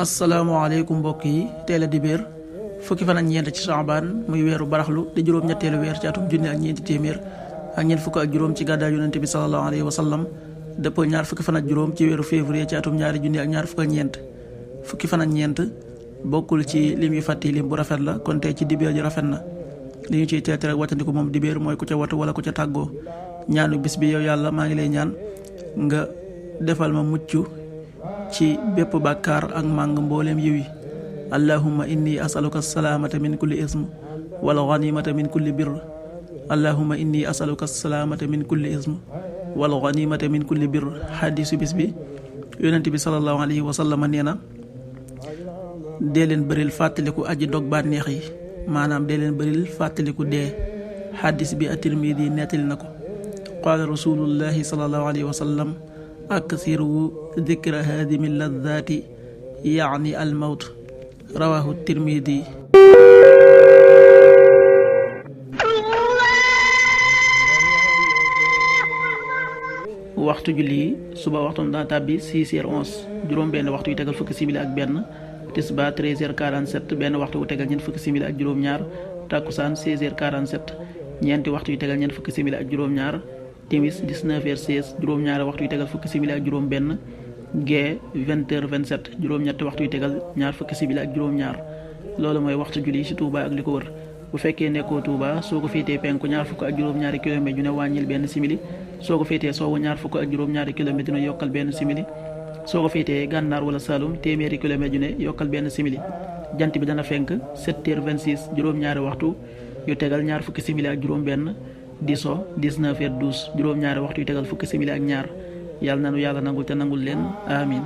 asalaamaaleykum mbokk yi teel a dibéer fukki fan ak ñeent ci Saabaan muy weeru baraxlu di juróom-ñetteelu weer ci atum junne ak ñeenti téeméer ak ñeent fukk ak juróom ci gàddaay yonente bi sallallahu alayhi wa sallam dëppoo ñaar fukki fan ak juróom ci weeru février ci atum ñaari junne ak ñaar fukk ak ñeent fukki fan ak ñeent bokkul ci lim yu fàtti lim bu rafet la kon tey ci dibéer ji rafet na li ñu ciy teete rek wàccandiku moom dibéer mooy ku ca watu wala ku ca tàggoo ñaanu bis bi yow yàlla maa ngi lay ñaan nga defal ma mucc ci bépp bàkkaar ak màng mbooleem yiw yi allahumma inni asaluka salaamata min kulli ism wal ghanimata min kulli birr allahumma inni asaluka salaamata min kulli ism wal ghanimata min kulli birr xadiisu bis bi yonent bi sallallahu alayhi wa sallam nee na dee leen bëril fàttaliku aji dog bànneex yi maanaam dee leen bëril fàttaliku dee xadiis bi at-Tirmidi nettali na ko qaala rasulullahi sallallahu alayhi wa sallam aksiru dikra haadimi laddaati yaani almawt rawahu Tirmidi. waxtu julli yi suba waxtu dana tàbbi 6h11 juróom-benn waxtu yu tegal fukki simili ak benn tisba 13h47 benn waxtu wu tegal ñeent fukki simili ak juróom-ñaar takkusaan 16h47 ñeenti waxtu yu tegal ñeent fukki simili ak juróom-ñaar timis 19h16 juróom-ñaari waxtu yu tegal fukki simili ak juróom-benn gee 20h27 juróom-ñetti waxtu yu tegal ñaar fukki simili ak juróom-ñaar loolu mooy waxtu julli ci Touba ak li ko wër bu fekkee nekkoo Touba soo ko féetee penku ñaar fukk ak juróom-ñaari kilomètre ju ne wàññil benn simili soo ko féetee sowwu ñaar fukk ak juróom-ñaari kilomètre ju ne yokkal benn simili soo ko féetee gànnaar wala Saloum téeméeri kilomètre ju ne yokkal benn simili jant bi dana fenk 7h26 juróom-ñaari waxtu yu tegal ñaar fukki simili ak juróom-benn di so 19h12 juróom-ñaari waxtu yu tegal fukki simili ak ñaar yàlla nanu yàlla nangul te nangul leen amin